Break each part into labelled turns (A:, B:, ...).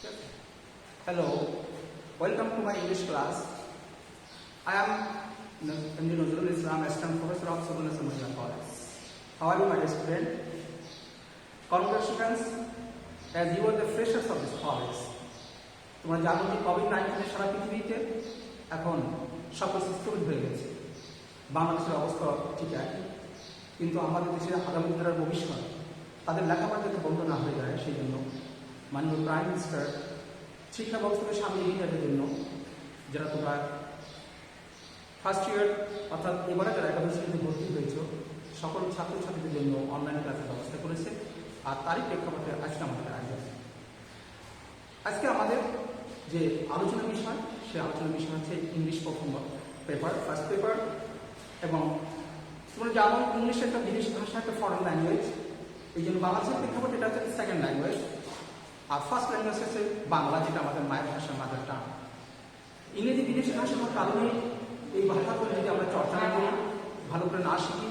A: Hello, welcome to my English class. I am MD Nazrul Islam, Assistant Professor of Civil and Commercial College. How are you, my dear student? Congratulations, as you are the freshers of this college. তোমরা জানো যে COVID-19 সারা পৃথিবীতে এখন সকল স্থগিত হয়ে গেছে। বাংলাদেশের অবস্থা ঠিক একই, কিন্তু আমাদের দেশের আগামী দিনের ভবিষ্যৎ তাদের লেখাপড়া যাতে বন্ধ না হয়ে যায় সেই জন্য মাননীয় প্রাইম মিনিস্টার শিক্ষা ব্যবস্থাকে সামনে এগিয়ে যাওয়ার জন্য যারা তোমরা ফার্স্ট ইয়ার অর্থাৎ এবারে যারা একাদশ শ্রেণীতে ভর্তি হয়েছ সকল ছাত্রছাত্রীদের জন্য অনলাইন ক্লাসের ব্যবস্থা করেছে। আর তারই প্রেক্ষাপটে আজকে আমাদের আয়োজন। আজকে আমাদের যে আলোচনা বিষয় সেই আলোচনা বিষয় হচ্ছে ইংলিশ প্রথম পেপার, ফার্স্ট পেপার। এবং তোমরা জানো ইংলিশ একটা বিদেশি ভাষা, একটা ফরেন ল্যাঙ্গুয়েজ। এই জন্য বাংলাদেশের প্রেক্ষাপটে এটা হচ্ছে সেকেন্ড ল্যাঙ্গুয়েজ, আর ফার্স্ট ল্যাঙ্গুয়েজ হচ্ছে বাংলা, যেটা আমাদের মায়ের ভাষা, মাদার টাং। ইংরেজি বিদেশি ভাষা হওয়ার কারণে এই ভাষাগুলো যদি আমরা চর্চা না করি, ভালো করে না শিখি,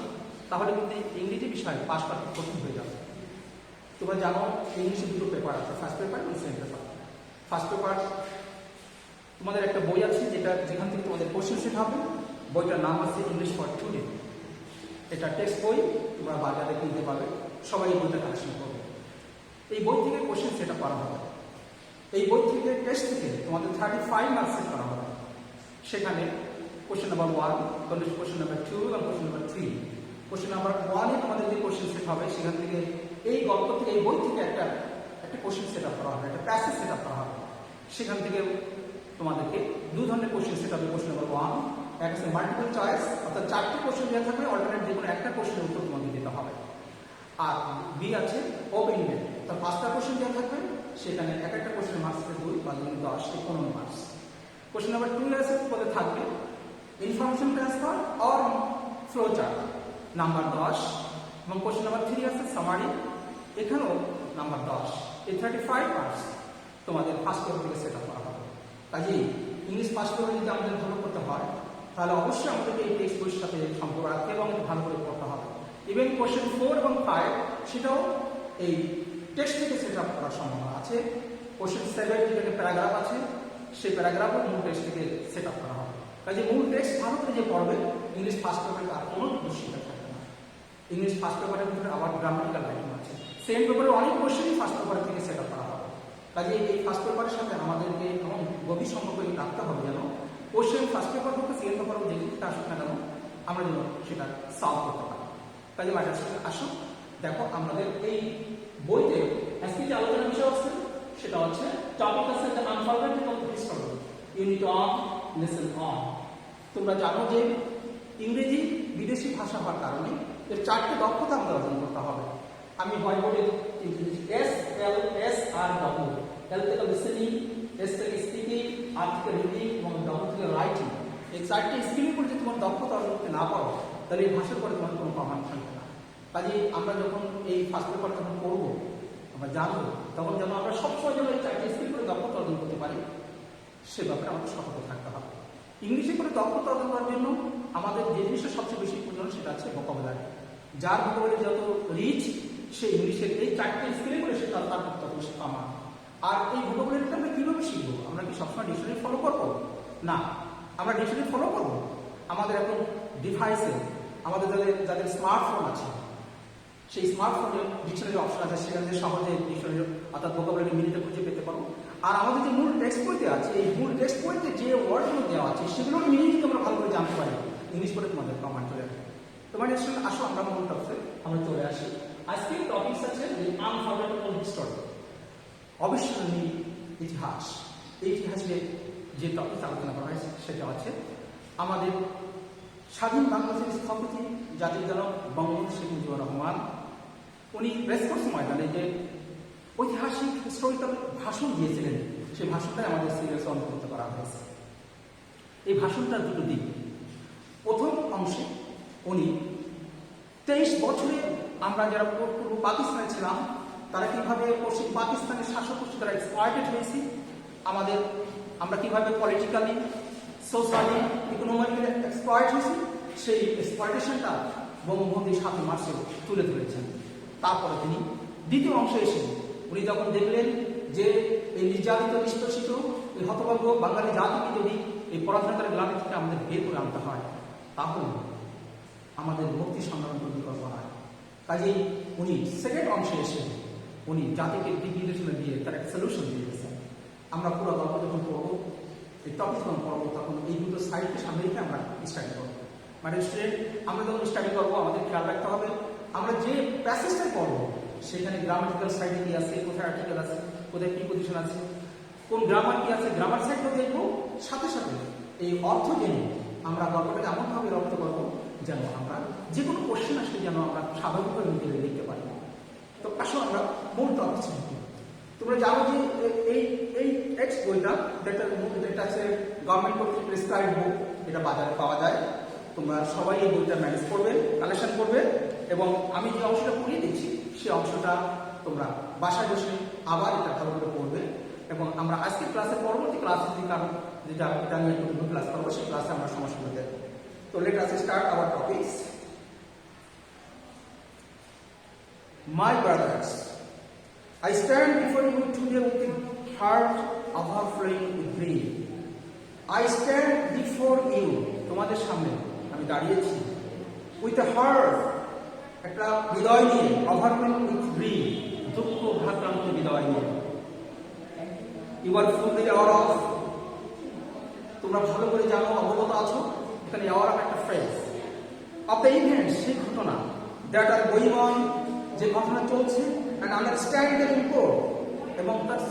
A: তাহলে কিন্তু ইংরেজি বিষয়ে পাশ করা কঠিন হয়ে যাবে। তোমরা জানো ইংলিশে দুটো পেপার আছে, ফার্স্ট পেপার এবং সেকেন্ড পেপার। ফার্স্ট পেপার তোমাদের একটা বই আছে যেখান থেকে তোমাদের কোশ্চেন সেট হবে। বইটার নাম আছে ইংলিশ ফর টুডে। এটা টেক্সট বই, তোমরা বাজারে কিনতে পাবে, সবাই এই বইটা কালেকশন করবে। এই বই থেকে কোশ্চেন সেট করা হবে। এই বই থেকে টেস্ট থেকে তোমাদের 35 মার্কস সেট করা হবে। সেখানে কোশ্চেন নাম্বার 1, কোশ্চেন নাম্বার 2 এবং কোশ্চেন নাম্বার 3। কোশ্চেন নাম্বার 1-এ তোমাদের যে কোশ্চেন সেট হবে সেখান থেকে এই গল্প থেকে, এই বই থেকে একটা কোশ্চেন সেট আপ করা হবে, একটা প্যাসেজ সেট আপ করা হবে। সেখান থেকে তোমাদেরকে দু ধরনের কোশ্চেন সেট হবে। কোশ্চেন নাম্বার 1 একটা হচ্ছে মাল্টিপল চয়েস, অর্থাৎ 4টি কোশ্চেন দেওয়া থাকবে, অল্টারনেট যে কোনো একটা কোশ্চেনের উত্তর তোমাদের দিতে হবে। আর বি আছে ওপেন এন্ডেড, অর্থাৎ 5টা কোশ্চেন দেওয়া থাকবে, সেখানে এক একটা কোশ্চেনের মার্কস 2 বা 2 10 15 মার্কস। কোশ্চেন নাম্বার 2 আছে তোমাদের থাকবে information transfer or flow chart, number 10। এবং কোশ্চেন নাম্বার 3 আছে সামারি, এখানেও নাম্বার 10। এই 35 মার্কস তোমাদের ফার্স্ট পেপার থেকে সেট আপ করা হবে। কাজেই ইংলিশ ফার্স্ট পেপার যদি আমাদের ভালো করতে হয়, তাহলে অবশ্যই আমাদেরকে এই টেক্সট বইয়ের সাথে সম্পর্ক রাখতে এবং ভালো করে পড়তে হবে। ইভেন কোশ্চেন 4 এবং 5 সেটাও এই টেক্সট থেকে সেট আপ করার সম্ভাবনা আছে। কোশ্চেন 7 যেটাকে প্যারাগ্রাফ আছে, সেই প্যারাগ্রাফও মূল টেক্সট থেকে সেট আপ করা হবে। কাজে মূল টেক্সট ভালো করে যে পড়বে, ইংলিশ ফার্স্ট পেপারে আর কোনো দুশ্চিন্তা থাকবে না। ইংলিশ ফার্স্ট পেপারের ভিতরে আবার গ্রামাটিক্যাল রাইটিং আছে। সেকেন্ড পেপারে অনেক কোশ্চেনই ফার্স্ট পেপার থেকে সেট আপ করা হবে। কাজে এই ফার্স্ট পেপারের সাথে আমাদেরকে এমন গভীর সম্পর্ক রাখতে হবে যেন কোশ্চেন ফার্স্ট পেপার হোক সেকেন্ড পেপার হোক, যেদিকে আসুক না কেন আমরা যেন সেটা সলভ করতে পারি। কাজে মাঝে সাথে আসুন, দেখো আমাদের এই বইতে আজকে যে আলোচনার বিষয় আছে সেটা হচ্ছে টপিক আছে the unforgettable history, unit on, lesson on. তোমরা জানো যে ইংরেজি বিদেশি ভাষা হওয়ার কারণে এর 4টি দক্ষতা আমাদের অর্জন করতে হবে। আমি হোয়াইট বোর্ডে SLSR, এল থেকে লিসেনিং, এস থেকে স্পিকিং, আর থেকে রিডিং এবং ডব্লিউ থেকে রাইটিং। এই 4টি স্কিলের উপর যদি তোমার দক্ষতা অর্জন করতে না পারো, তাহলে এই ভাষার পরে তোমার কোনো প্রমাণ থাকবে না। কাজে আমরা যখন এই ফার্স্ট পেপার যখন পড়বো, আমরা জানবো, তখন যেন আমরা সবসময় যেন এই 4টি স্কিল করে দক্ষতা অর্জন করতে পারি, সে ব্যাপারে আমাদের সতর্ক থাকতে হবে। ইংলিশে করে দক্ষতা অর্জন করার জন্য আমাদের যে জিনিসটা সবচেয়ে বেশি প্রয়োজন সেটা আছে ভোকাবুলারি। যার ভোকাবুলারি যত রিচ, সে ইংলিশের এই 4টি স্কিলে করে সে তার তত বেশি পামা। আর এই ভোকাবুলারিটা আমরা কীভাবে শিখবো? আমরা কি সবসময় ডিকশনারি ফলো করবো? না, আমরা ডিকশনারি ফলো করবো। আমাদের এখন ডিভাইসে, আমাদের যাদের স্মার্টফোন আছে, সেই স্মার্টফোনে ডিকশনারি অপশন আছে, সেখানে সহজে ডিকশনারি অর্থাৎ ভোকাবুলারি মিনিটে খুঁজে পেতে পারবো। আর আমাদের যে মূল টেক্সট বইতে আছে, এই মূল টেক্সট বইতে যে ওয়ার্ডগুলো দেওয়া আছে সেগুলোর মিনিং যদি আমরা ভালো করে জানতে পারি, ইংলিশ করে তোমাদের প্রমাণ চলে আসবে। তোমার আসো আমরা মূল টপিকে আমরা চলে আসি। আজকে টপিক আছে আনফরগেটেবল হিস্টরি, অবিস্মরণীয় ইতিহাস। এই ইতিহাসের যে টপিক আলোচনা করা হয়েছে সেটা হচ্ছে আমাদের স্বাধীন বাংলাদেশের স্থপতি জাতির জনক বঙ্গবন্ধু শেখ মুজিবুর রহমান। উনি রেসকোর্স ময়দানে যে ঐতিহাসিক হিস্টোরিক্যাল ভাষণ দিয়েছিলেন, সেই ভাষণটাই আমাদের সিলেবাসে অন্তর্ভুক্ত করা হয়েছে। এই ভাষণটার দুটো দিক। প্রথম অংশে উনি 23 বছরে আমরা যারা পূর্ব পাকিস্তানে ছিলাম, তারা কীভাবে পশ্চিম পাকিস্তানের শাসক গোষ্ঠী দ্বারা এক্সপ্লয়েটেড হয়েছি, আমরা কীভাবে পলিটিক্যালি, সোশ্যালি, ইকোনমিক্যালি এক্সপ্লয়েট হয়েছি, সেই এক্সপ্লয়েটেশনটা বঙ্গবন্ধু 7 মার্চে তুলে ধরেছেন। তারপরে তিনি দ্বিতীয় অংশে এসে উনি যখন দেখলেন যে এই এই নির্যাতিত নিষ্পেষিত এই হতভাগ্য বাঙালি জাতিকে যদি এই পরাধীনতার গ্লানি থেকে আমাদের বের করে আনতে হয়, তাহলে আমাদের মুক্তি সংগ্রাম বিকল্প হয়। কাজেই উনি সেকেন্ড অংশে এসে উনি জাতিকে দিক নির্দেশনা দিয়ে তার একটা সলিউশন দিয়ে গেছেন। আমরা পুরো গল্প যখন পড়বো, এই টপিক যখন পড়বো, তখন এই দুটো সাইডকে সামনে রেখে আমরা স্টাডি করবো। মানে স্টুডেন্ট, আমরা যখন স্টাডি করবো আমাদের খেয়াল রাখতে হবে আমরা যে প্যাসেজটা পড়বো সেখানে গ্রামাটিক্যাল সাইডে কি আছে, কোথায় আর্টিকেল আছে, কোথায় কি পজিশন আছে, কোন গ্রামার কি আছে, গ্রামার সাইডটা দেখবো, সাথে সাথে এই অর্থ জেনে আমরা গল্পটাকে এমনভাবে রপ্ত করবো যেন আমরা যে কোনো কোশ্চেন আসলে যেন আমরা স্বাভাবিকভাবে নিজেদের লিখতে পারি। তো আসলে আমরা মূল টপিক শিখি। তোমরা জানো যে এই টেক্সট বইটা যেটা আছে গভর্নমেন্ট কর্তৃক প্রেসক্রাইব বুক, এটা বাজারে পাওয়া যায়। তোমরা সবাই এই বইটা ম্যানেজ করবে, কালেকশন করবে, এবং আমি যে অংশটা পড়িয়ে দিচ্ছি সেই অংশটা তোমরা বাসায় বসে আবার এটা ভালো করে পড়বে। এবং আমরা আজকের ক্লাসে পরবর্তী ক্লাসে যদি কারণ যেটা এটা নিয়ে একটু ক্লাস করবো, সেই ক্লাসে আমরা সমস্যাগুলো দেখবো। তো let us start our topics. My brothers, I stand before you today with a heart overflowing with grief. I stand before you, তোমাদের সামনে আমি দাঁড়িয়েছি, with a heart, একটা হৃদয় নিয়ে, overflowing with grief, দুঃখ ভারাক্রান্ত হৃদয় নিয়ে। You are fully aware of, তোমরা ভালো করে জানো, অবগত আছো, এখানে aware of একটা ফ্রেজ, of the events, সেই ঘটনা, that are going on, যে ঘটনা চলছে, and understand their import, এবং তার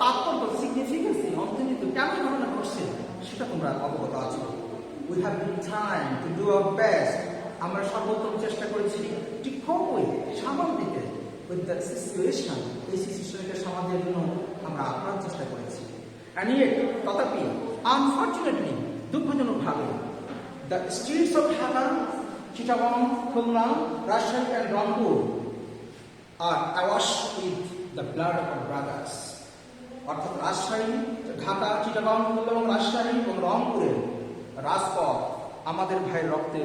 A: তাৎপর্য, সিগনিফিকেন্সি, অন্তর্নিহিত কেন ঘটনা ঘটছে সেটা তোমরা অবগত আছো। We have been trying to do our best, আমরা সর্বোত্তম চেষ্টা করেছি to cope with, সামাল দিতে, with the situation, এই সিচুয়েশনকে সামাল দেওয়ার জন্য আমরা আপ্রাণ চেষ্টা করেছি। And yet, তথাপি unfortunately, দুঃখজনকভাবে, the streets of Dhaka, Chittagong, Khulna, Rajshahi and Rangpur are awash with the blood of our brothers. অর্থাৎ রাজশাহী, ঢাকা, চিটাগং, খুলনা, রাজশাহী এবং রংপুরের রাজপথ আমাদের ভাইয়ের রক্তে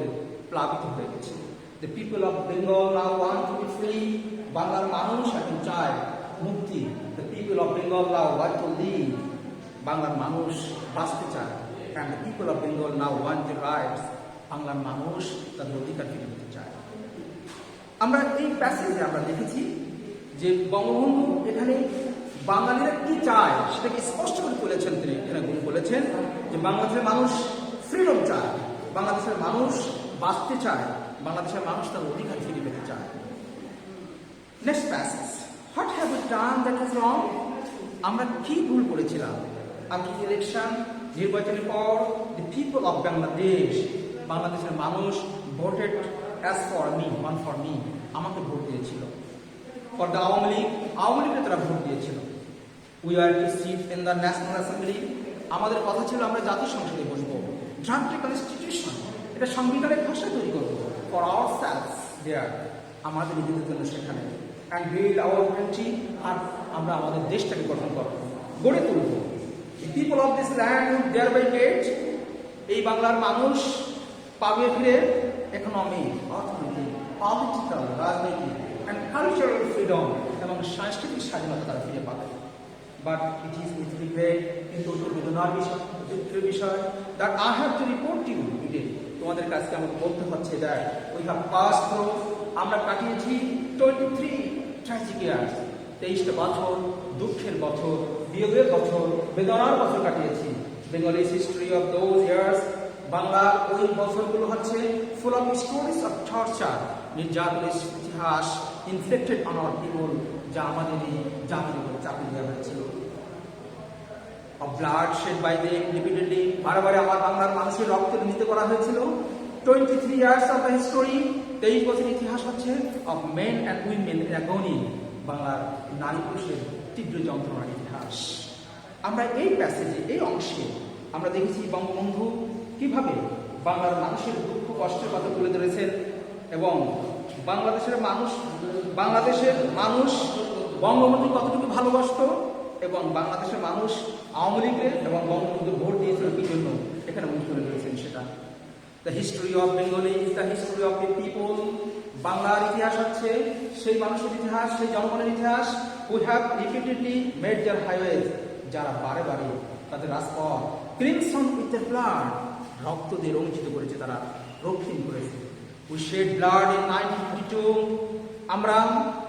A: প্লাবিত হয়ে গেছে। The people of Bengal now want to be free. বাংলার মানুষ এখন চায় মুক্তি। The people of Bengal now want to live. বাংলার মানুষ বাঁচতে চায়। And the people of Bengal now want their rights. বাংলার মানুষ তাদের অধিকার ফিরে পেতে চায়। আমরা এই প্যাসেজে আমরা দেখেছি যে বঙ্গবন্ধু এখানে বাঙালিরা কি চায় সেটাকে স্পষ্ট করে বলেছেন। তিনি এখানে বলেছেন যে বাংলাদেশের মানুষ ফ্রিডম চায়, বাংলাদেশের মানুষ বাঁচতে চায়, বাংলাদেশের মানুষ তার অধিকার ফিরে পেতে চায়। Next passage, what have we done that is wrong? আমরা কি ভুল করেছিলাম? আফটার দি ইলেকশন, নির্বাচনের পর, দি পিপল অফ বাংলাদেশ, বাংলাদেশের মানুষ voted as for me, one for me, আমাকে ভোট দিয়েছিল। ফর দ্য আওয়ামী লীগ, আওয়ামী লীগকে তারা ভোট দিয়েছিল। We are two seat in the national assembly, আমাদের কথা ছিল আমরা জাতীয় সংসদে বসবো। ড্রাফট কনস্টিটিউশন, এটা সংবিধানের ভাষা তৈরি করবো। ফর আওয়ার সেলস দেয়ার, আমাদের নিজেদের জন্য সেখানে। অ্যান্ড বিল্ড আওয়ার কান্ট্রি, আর আমরা আমাদের দেশটাকে গঠন করবো, গড়ে তুলবো। The people of this land thereby get, এই বাংলার মানুষ পাবে ফিরে ইকোনমিক, অর্থনৈতিক, পলিটিক্যাল, রাজনৈতিক and cultural freedom, এবং সাংস্কৃতিক স্বাধীনতা তারা ফিরে পাবে। But it is with regret, কিন্তু বেদনার বিষয়, দুঃখের বিষয়, that I have to report U today, তোমাদের কাছে আমাকে বলতে হচ্ছে that we have pass through, আমরা কাটিয়েছি 23 ট্র্যাজিক ইয়ার্স, 23টা বছর, দুঃখের বছর, বিয়োগের বছর, বেদনার বছর কাটিয়েছি। Bengalis history of those years, বাংলার ওই বছরগুলো হচ্ছে full of stories of torture, নির্যাতনের ইতিহাস, ইনফ্লেক্টেড অন আওয়ার পিপল, যা আমাদের এই জাতির উপর চাপিয়ে দেওয়া হয়েছিল। Of bloodshed by them repeatedly, বারবার আমার বাংলার মানুষের রক্ত নিতে করা হয়েছিল। 23 ইয়ার্স অফ দ্য হিস্টোরি, 23 বছর ইতিহাস হচ্ছে অফ মেন অ্যান্ড উইমেন অ্যাগনি, বাংলার নারী পুরুষের তীব্র যন্ত্রণার ইতিহাস। আমরা এই প্যাসেজে, এই অংশে আমরা দেখেছি বঙ্গবন্ধু কিভাবে বাংলার মানুষের দুঃখ কষ্টের কথা তুলে ধরেছেন, এবং বাংলাদেশের মানুষ বঙ্গবন্ধু কতটুকু ভালোবাসত, এবং বাংলাদেশের মানুষ আওয়ামী লীগের এবং বঙ্গবন্ধু ভোট দিয়েছিল কি জন্য, এখানে উনি তুলে ধরেছেন সেটা। The history of Bengali is the history of the people, বাংলার ইতিহাস হচ্ছে সেই মানুষের ইতিহাস, সেই জনগণের ইতিহাস। We have repeatedly made their highways, যারা বারে বারে তাদের রাজপথ ক্রিমসন উইথ দ্য ব্লাড, রক্ত দিয়ে রঞ্জিত করেছে, তারা রক্ষিণ করেছে। উই শেড ব্লাড ইন 1952, আমরা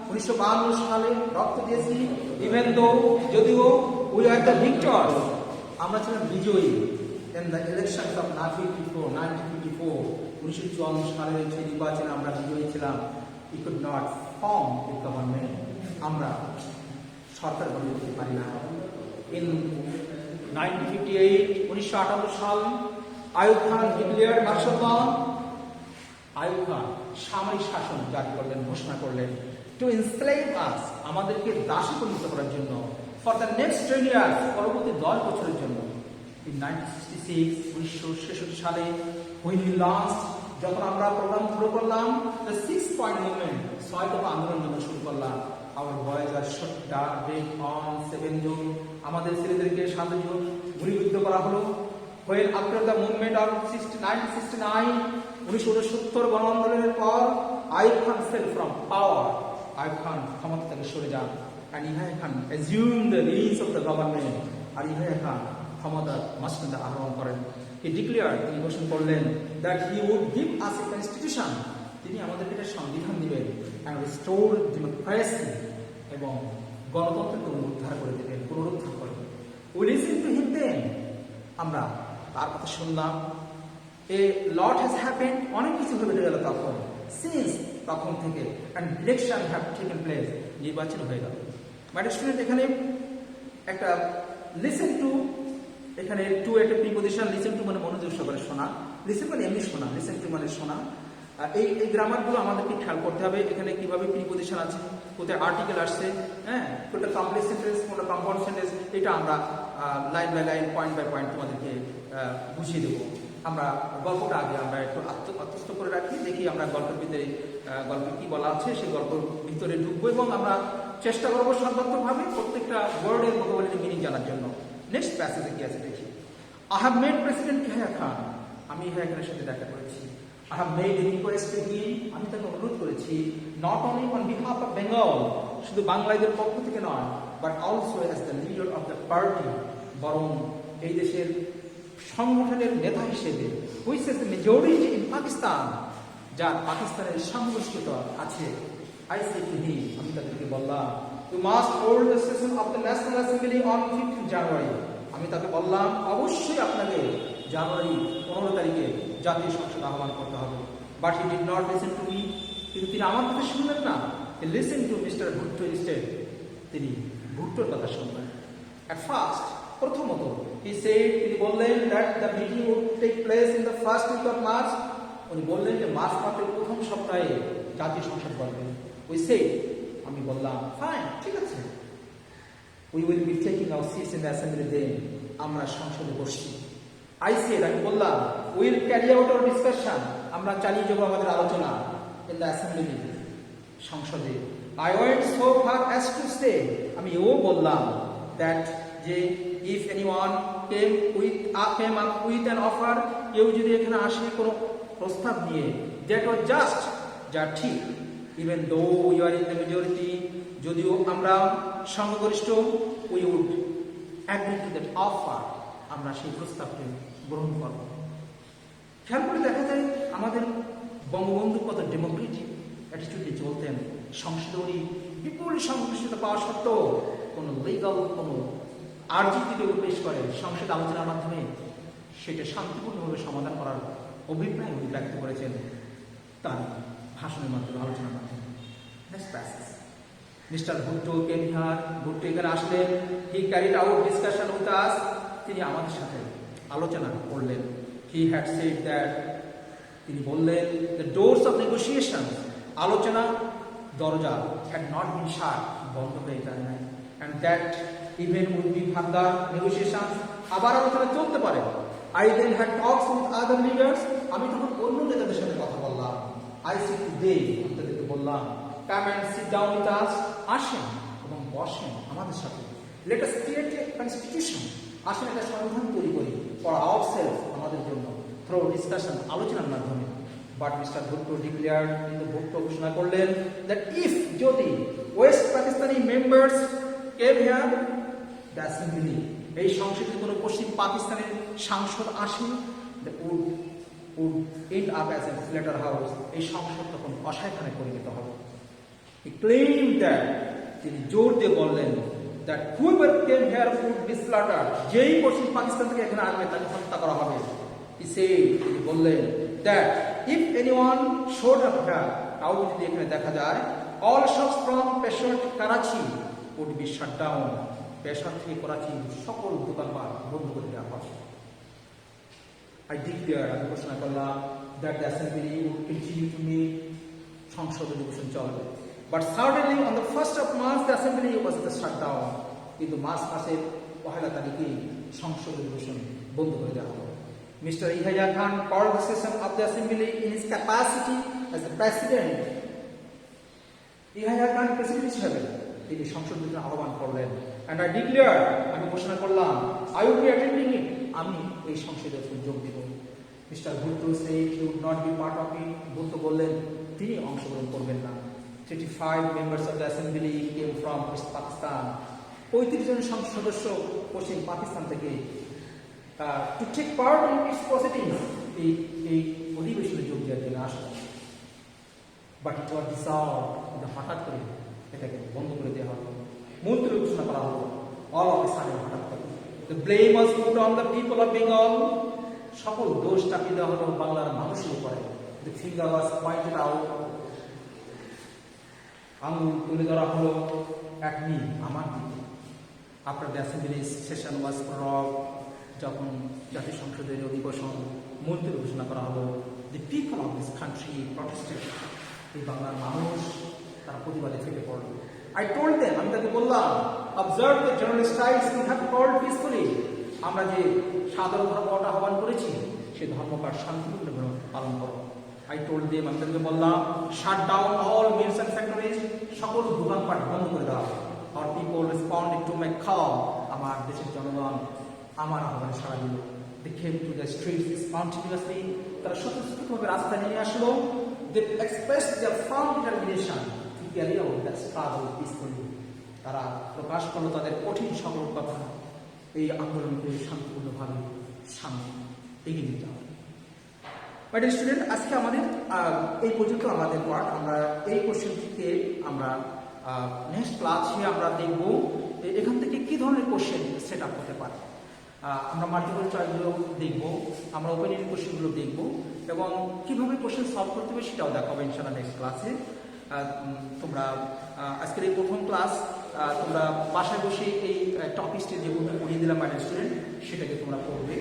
A: 1952 সালে রক্ত দিয়েছি। ইভেন দো, যদিও উই আর দ্য ভিক্টরস, আমরা ছিলাম বিজয়ী। ইন দ্য ইলেকশনস অফ 1954, 1954 সালের যে নির্বাচনে আমরা বিজয়ী ছিলাম। We could not form a government, আমরা সরকার গঠন করতে পারি না। ইন 1958, 1958 সাল, আইয়ুব খান ডিক্লেয়ার্ড মার্শাল ল। আইয়ুব খান সামরিক শাসন জারি করলেন, ঘোষণা করলেন, টু এনস্লেভ আস, আমাদেরকে দাসী পরিণত করার জন্য, ফর দ্য নেক্সট 10 years, পরবর্তী 10 বছরের জন্য। ইন 1966 সালে when we launched, যখন আমরা প্রোগ্রাম শুরু করলাম, the 6 point movement, 6 দফা আন্দোলন শুরু করলাম। our boys are shot dead on 7 June, আমাদের ছেলেদেরকে 7 জুন গুলিবিদ্ধ করা হলো। when after the movement of 1969, 1969 গণ আন্দোলনের পর Ayub Khan fell from power, Ayub Khan ক্ষমতা থেকে সরে যান, and Ibrahim Khan assumed the reins of the government, আর ইব্রাহিম খান ক্ষমতা মাসনদা আরোহণ করেন। He declared, তিনি ঘোষণা করলেন, that he would give us a constitution, তিনি আমাদেরকে একটা সংবিধান দিবেন, and restore democracy, এবং গণতন্ত্রকে পুনরুদ্ধার করে দেবেন, পুনরুদ্ধার করবেন। We listened to him then, আমরা তার কথা শুনলাম। A lot has happened, অনেক কিছু ঘটে গেল তখন, since, তখন থেকে, and election have taken place, নির্বাচন হয়ে গেল। My student, এখানে একটা listen to, এখানে টু একটা প্রিপজিশন, লিসেন টু মানে মনোযোগ সহকারে শোনা, লিসেন মানে এমনি শোনা, লিসেন টু মানে শোনা। এই গ্রামারগুলো আমাদেরকে খেয়াল করতে হবে। এখানে কিভাবে প্রিপজিশন আছে, কোথায় আর্টিকেল আসছে, হ্যাঁ, কোনটা কমপ্লেক্স সেন্টেন্স, কোনটা কম্পাউন্ড সেন্টেন্স, এটা আমরা line by line, point by point তোমাদেরকে বুঝিয়ে দেবো। আমরা গল্পটা আগে আমরা একটু আত্মস্থ করে রাখি, দেখি আমরা গল্পের ভিতরে গল্পে কি বলা আছে সেই গল্পের ভিতরে ঢুকবো, এবং আমরা চেষ্টা করবো সর্বাত্মকভাবে প্রত্যেকটা ওয়ার্ডের ভোকাবুলারি মিনিং জানার জন্য। নেক্সট প্যাসেজে কি আছে দেখি। I have met President Yahya Khan, আমি ইয়াহয়া খানের সাথে দেখা করেছি। I have made a request to him, আমি তাকে অনুরোধ করেছি, not only on behalf of Bengal, শুধু বাঙালিদের পক্ষ থেকে নয়, but also as the leader of the party, বরং এই দেশের সংগঠনের নেতা হিসেবে, which is the majority in Pakistan, যার পাকিস্তানের সংখ্যাগরিষ্ঠতা আছে। I said to him, আমি তাদেরকে বললাম, you must hold the session of the National Assembly on 5th January, আমি তাকে বললাম অবশ্যই আপনাকে জানুয়ারি 15 তারিখে জাতীয় সংসদ আহ্বান করতে হবে। But he did not listen to me, কিন্তু তিনি আমার কথা শুনলেন না। হি listen to mister Bhutto instead, তিনি ভুট্টোর কথা শুনলেন। অ্যাট ফার্স্ট, প্রথমত, হি সেড, তিনি বললেন that the meeting would take place in the first week of March, উনি বললেন যে মার্চ মাসের প্রথম সপ্তাহে জাতীয় সংসদ বলবেন। উই সেড, আমি বললাম ফাইন, ঠিক আছে। We will be taking our seats in the assembly then, আমরা সংসদে বসছি। I said, আমি বললাম, we will carry out our discussion, আমরা চালিয়ে যাব আমাদের আলোচনা in the assembly, সংসদে। I went so far as to say, আমি এও বললাম that যে if anyone came up with an offer, কেউ যদি এখানে আসে কোনো প্রস্তাব নিয়ে, that was just, যা ঠিক, even though we are in the majority, যদিও আমরা সংখ্যাগরিষ্ঠ, we would agree to that offer, আমরা সেই প্রস্তাবকে গ্রহণ করব। খেয়াল করে দেখা যায় আমাদের বঙ্গবন্ধু কত ডেমোক্রেটিক অ্যাটিটিউডে চলতেন। সংসদে উনি বিপুল সংখ্যাগরিষ্ঠতা পাওয়া সত্ত্বেও কোনো লিগাল কোনো আর্জি যদি পেশ করে সংসদ আলোচনার মাধ্যমে, সেটা শান্তিপূর্ণভাবে সমাধান করার অভিপ্রায় উনি ব্যক্ত করেছেন তার ভাষণের মাধ্যমে, আলোচনার মাধ্যমে। Next passage, mister Bhutto came here, Bhutto এখানে আসলেন। হি carried out discussion with us, তিনি আমাদের সাথে আলোচনা করলেন। হি হ্যাড সেড দ্যাট, তিনি বললেন, দ্য ডোরস অফ নেগোসিয়েশন, আলোচনা দরজা হ্যাড নট বিন শাট, বন্ধ হয়ে যায় নাই, and that even will be further negotiation, আবার আলোচনা চলতে পারে। I then had talks with other leaders, আমি তখন অন্য নেতাদের সাথে কথা বললাম। I said today, আমি তাদেরকে বললাম, come and sit down with us, আসেন এবং বসেন আমাদের সাথে। Let us create a constitution, আসেন একটা সংবিধান তৈরি করি for ourselves, আমাদের জন্য, through discussion, আলোচনার মাধ্যমে। But Mr. Bhutto declared, কিন্তু ভুট্টো ঘোষণা করলেন, that if যদি West Pakistani members came here, the assembly, এই সংসদে কোনো পশ্চিম পাকিস্তানের সাংসদ আসে, would end up as a slaughterhouse, এই সংসদ তখন কসাইখানে পরিণত হবে। He claimed that, তিনি জোর দিয়ে বললেন, that whoever came here would be slaughtered, যেই পশ্চিম পাকিস্তান থেকে এখানে আসবে তাকে হত্যা করা হবে। He said, তিনি বললেন, that if anyone showed up here, cow যদি এখানে দেখা যায়, all shops from Peshawar to Karachi would be shut down, Peshawar থেকে করাচি সকল দোকানপাট বন্ধ করে দেওয়া হবে। I declare, আমি ঘোষণা করলাম, that the assembly would continue to meet, সংসদ অধিবেশন চলবে। But suddenly on the 1st of March the assembly was shut down, কিন্তু মার্চ মাসের 1 তারিখে সংসদ অধিবেশন বন্ধ করে দেওয়া হলো। Mr. Yahya Khan called the session of the assembly in his capacity as the president. Yahya Khan president হিসেবে তিনি সংসদ অধিবেশন আহ্বান করলেন। And I declare, আমি ঘোষণা করলাম, I will be attending it, আমি এই সংসদে যোগ দেব। Mister Bhutto said he would not be part of it, Bhutto বললেন তিনি অংশগ্রহণ করবেন না। 35 members of the assembly came from West Pakistan, 35 জন সংসদ সদস্য পশ্চিম পাকিস্তান থেকে to take part in its proceedings, এই অধিবেশনে যোগ দেওয়ার জন্য আসলেন। But it was dissolved, কিন্তু হঠাৎ করে এটাকে বন্ধ করে দেওয়া হলো, মন্ত্রী ঘোষণা করা হলো, all of a sudden হঠাৎ করে। The blame was put on the people of Bengal, সকল দোষ চাপিয়ে দেওয়া হলো বাংলার মানুষের উপরে। The finger was pointed out, আঙুল তুলে ধরা হলো at me, আমার দিকে। After the assembly's session was prorogued, যখন জাতীয় সংসদের অধিবেশন মন্ত্রী ঘোষণা করা হলো, the people of this country protested, এই বাংলার মানুষ তারা প্রতিবাদে ফেটে পড়ল। I told them, আমি তাকে বললাম, observe the general styles we have called peacefully, আমরা যে সাধারণ ধর্মঘট আহ্বান করেছি সেই ধর্মঘট শান্তিপূর্ণভাবে পালন করো। I told them, আমি তাদেরকে বললাম, shut down all mills and factories, সকল দোকানপাট বন্ধ করে দাও। Our people responded to my call, আমার দেশের জনগণ আমার আহ্বানে সাড়া দিল। They came to the streets spontaneously, তারা স্বতঃস্ফূর্তভাবে রাস্তায় নেমে আসলো। They expressed their firm determination to carry out the struggle peacefully, তারা প্রকাশ করলো তাদের কঠিন সকল কথা, এই আন্দোলনকে শান্তিপূর্ণভাবে সামনে এগিয়ে নিতে হবে। মাই ডিয়ার স্টুডেন্ট, আজকে আমাদের এই পর্যন্ত আমাদের পার্ট, আমরা এই কোশ্চেন থেকে আমরা নেক্সট ক্লাসে আমরা দেখব এখান থেকে কি ধরনের কোশ্চেন সেট আপ হতে পারে। আমরা মাল্টিপল চয়েসগুলো দেখব, আমরা ওপেন এন্ড কোশ্চেনগুলো দেখব এবং কিভাবে কোশ্চেন সলভ করতে হবে সেটাও দেখাবো ইনশাআল্লাহ নেক্সট ক্লাসে। তোমরা আজকের এই প্রথম ক্লাস তোমরা বাসায় বসে এই টপিকসটি যেগুলো পড়িয়ে দিলাম মাই ডিয়ার স্টুডেন্ট, সেটাকে তোমরা পড়বে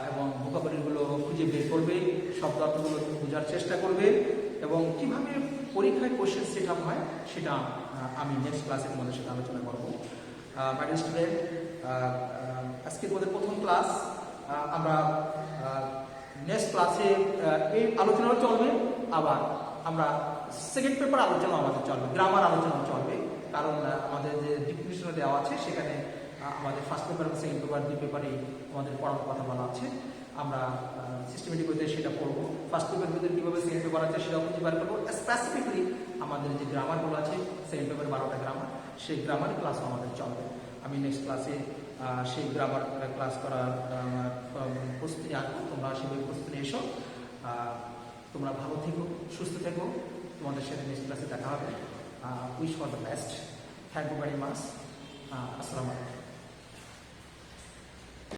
A: এবং ভোকাবুলারিগুলো খুঁজে বের করবে, শব্দ অর্থগুলো বোঝার চেষ্টা করবে এবং কিভাবে পরীক্ষায় কোশ্চেন সেট আপ হয় সেটা আমি নেক্সট ক্লাসে তোমাদের সাথে আলোচনা করবো। মাই ডিয়ার স্টুডেন্ট, আজকে তোমাদের প্রথম ক্লাস, আমরা নেক্সট ক্লাসে এই আলোচনাও চলবে, আবার আমরা সেকেন্ড পেপার আলোচনা আমাদের চলবে, গ্রামার আলোচনা চলবে, কারণ আমাদের যে ডিফিনিশনে দেওয়া আছে সেখানে আমাদের ফার্স্ট পেপার এবং সেকেন্ড পেপার দুই পেপারে আমাদের পড়ানোর কথা বলা আছে। আমরা সিস্টেমেটিক ওয়েতে সেটা পড়বো, ফার্স্ট পেপার ভিতরে কীভাবে সেকেন্ড পেপার আছে সেটাও খুঁজে বার করবো। স্পেসিফিকলি আমাদের যে গ্রামারগুলো আছে সেকেন্ড পেপার 12টা গ্রামার, সেই গ্রামার ক্লাসও আমাদের চলবে। আমি নেক্সট ক্লাসে সেই গ্রামার ক্লাস করার প্রস্তুতি আসবো, তোমরা সেভাবে প্রস্তুতি এসো। তোমরা ভালো থেকো, সুস্থ থেকো, তোমাদের সাথে নেক্সট ক্লাসে দেখা হবে। Wish for the best, thank you very much, আসসালামু আলাইকুম।